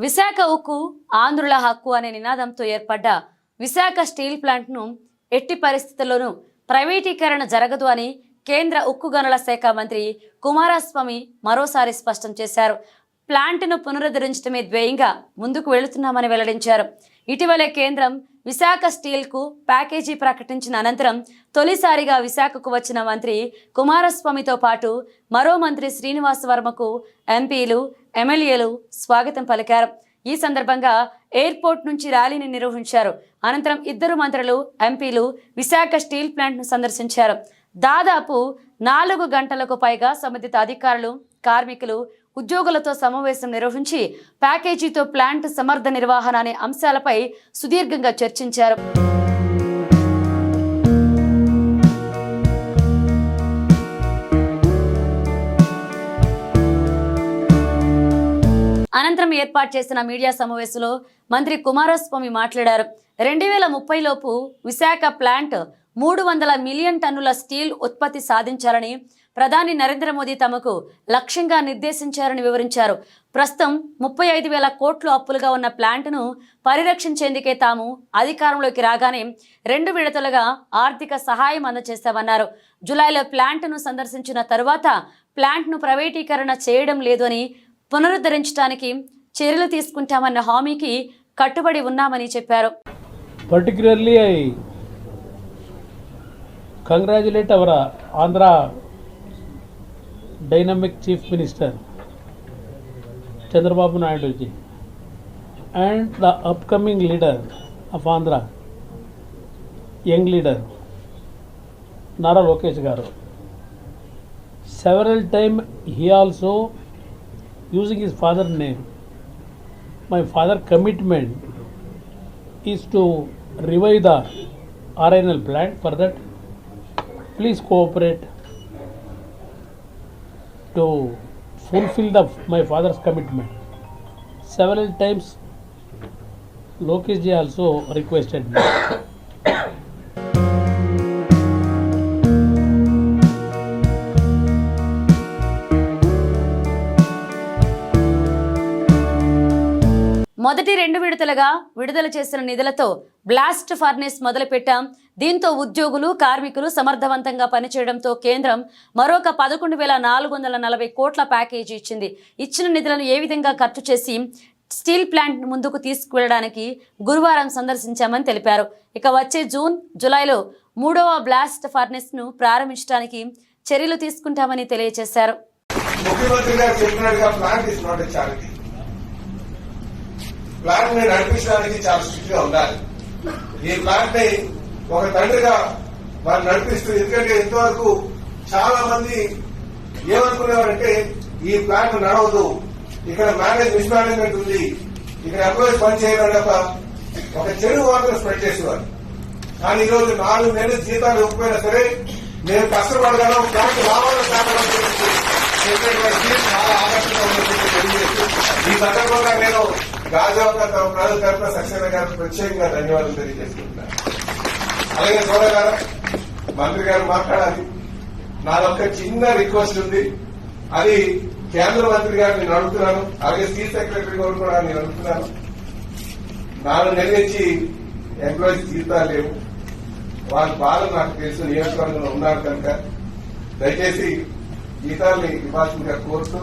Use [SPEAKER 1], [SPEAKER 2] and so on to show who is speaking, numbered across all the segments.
[SPEAKER 1] విశాఖ ఉక్కు ఆంధ్రుల హక్కు అనే నినాదంతో ఏర్పడ్డ విశాఖ స్టీల్ ప్లాంట్ను ఎట్టి పరిస్థితుల్లోనూ ప్రైవేటీకరణ జరగదు అని కేంద్ర ఉక్కు గనుల శాఖ మంత్రి కుమారస్వామి మరోసారి స్పష్టం చేశారు. ప్లాంట్ను పునరుద్ధరించడమే ధ్యేయంగా ముందుకు వెళుతున్నామని వెల్లడించారు. ఇటీవలే కేంద్రం విశాఖ స్టీల్కు ప్యాకేజీ ప్రకటించిన అనంతరం తొలిసారిగా విశాఖకు వచ్చిన మంత్రి కుమారస్వామితో పాటు మరో మంత్రి శ్రీనివాస్ వర్మకు ఎంపీలు, ఎమ్మెల్యేలు స్వాగతం పలికారు. ఈ సందర్భంగా ఎయిర్పోర్ట్ నుంచి ర్యాలీని నిర్వహించారు. అనంతరం ఇద్దరు మంత్రులు, ఎంపీలు విశాఖ స్టీల్ ప్లాంట్ను సందర్శించారు. దాదాపు 4 గంటలకు పైగా సంబంధిత అధికారులు, కార్మికులు, ఉద్యోగులతో సమావేశం నిర్వహించి ప్యాకేజీతో ప్లాంట్ సమర్థ నిర్వహణ అనే అంశాలపై సుదీర్ఘంగా చర్చించారు. అనంతరం ఏర్పాటు చేసిన మీడియా సమావేశంలో మంత్రి కుమారస్వామి మాట్లాడారు. 2030 లోపు విశాఖ ప్లాంట్ 300 మిలియన్ టన్నుల స్టీల్ ఉత్పత్తి సాధించాలని ప్రధాని నరేంద్ర మోదీ తమకు లక్ష్యంగా నిర్దేశించారని వివరించారు. ప్రస్తుతం 35,000 కోట్లు అప్పులుగా ఉన్న ప్లాంట్ను పరిరక్షించేందుకే తాము అధికారంలోకి రాగానే 2 విడతలుగా ఆర్థిక సహాయం అందజేస్తామన్నారు. జూలైలో ప్లాంట్ను సందర్శించిన తరువాత ప్లాంట్ను ప్రైవేటీకరణ చేయడం లేదు అని, పునరుద్ధరించడానికి చర్యలు తీసుకుంటామన్న హామీకి కట్టుబడి ఉన్నామని చెప్పారు.
[SPEAKER 2] Particularly, I congratulate our Andhra dynamic Chief Minister Chandrababu Naidu ji and the upcoming leader of Andhra, young leader Nara Lokesh Garu. Several times he also using his father's name. My father commitment is to revive the RNL plant. For that, please cooperate to fulfill my father's commitment. Several times Lokesh ji also requested me.
[SPEAKER 1] మొదటి 2 విడతలుగా విడుదల చేసిన నిధులతో blast furnace మొదలుపెట్టాం. దీంతో ఉద్యోగులు, కార్మికులు సమర్థవంతంగా పనిచేయడంతో కేంద్రం మరొక 11,440 కోట్ల ప్యాకేజీ ఇచ్చింది. ఇచ్చిన నిధులను ఏ విధంగా ఖర్చు చేసి స్టీల్ ప్లాంట్ ముందుకు తీసుకువెళ్లడానికి గురువారం సందర్శించామని తెలిపారు. ఇక వచ్చే జూన్, జూలైలో 3వ బ్లాస్ట్ ఫర్నేస్ ను ప్రారంభించడానికి చర్యలు తీసుకుంటామని తెలియజేశారు.
[SPEAKER 3] ప్లాంట్ ని నడిపించడానికి చాలా స్ట్రిక్ట్ గా ఉండాలి. ఈ ప్లాంట్ ని ఒక తండ్రిగా వారు నడిపిస్తూ, ఎందుకంటే ఇంతవరకు చాలా మంది ఏమనుకునేవారంటే ఈ ప్లాంట్ నడవదు, ఇక్కడ మిస్మేనేజ్మెంట్ ఉంది, ఇక్కడ ఎంప్లాయీస్ పని చేయాలని ఒక చెడు వార్తను స్ప్రెడ్ చేసేవారు. కానీ ఈరోజు 4 నెలల జీతాలు ఇవ్వకపోయినా సరే మేము కష్టపడగలం, ప్లాంట్ లాభాల శాఖలో చాలా ఆకర్షణగా ఉన్నట్టు తెలియజేస్తూ ఈ సందర్భంగా నేను గాజావక ప్రజల తరఫున సక్సేనా గారికి ప్రత్యేకంగా ధన్యవాదాలు తెలియజేసుకుంటున్నాను. అలాగే సోదర గారు, మంత్రి గారు మాట్లాడాలి. నాదొక చిన్న రిక్వెస్ట్ ఉంది, అది కేంద్ర మంత్రి గారు నేను అడుగుతున్నాను, అలాగే స్టీల్ సెక్రటరీ గారు కూడా నేను అడుగుతున్నాను. 4 నెలల నుంచి ఎంప్లాయీస్ జీతాలు లేవు, వాళ్ళ బాధ నాకు తెలుసు, నియోజకవర్గంలో ఉన్నారు కనుక దయచేసి జీతాల్ని ఇవ్వాల్సిందిగా కోరుతూ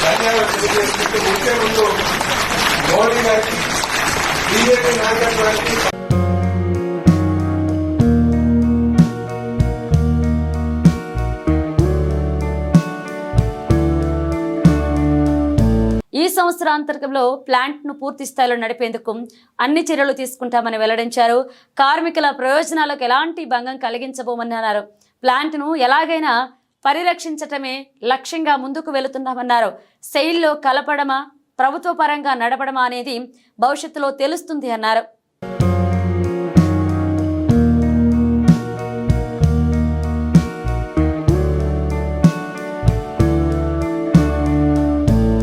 [SPEAKER 3] ధన్యవాదాలు తెలియజేసుకుంటూ ముఖ్య ముందు మోడీ గారికి, బీజేపీ నాయకత్వానికి
[SPEAKER 1] ఈ సంవత్సరాంతరంలో ప్లాంట్ ను పూర్తి స్థాయిలో నడిపేందుకు అన్ని చర్యలు తీసుకుంటామని వెల్లడించారు. కార్మికుల ప్రయోజనాలకు ఎలాంటి భంగం కలిగించబోమన్నారు. ప్లాంట్ ను ఎలాగైనా పరిరక్షించటమే లక్ష్యంగా ముందుకు వెళుతున్నామన్నారు. సెయిల్లో కలపడమా, ప్రభుత్వ పరంగా నడపడమా అనేది భవిష్యత్తులో తెలుస్తుంది అన్నారు.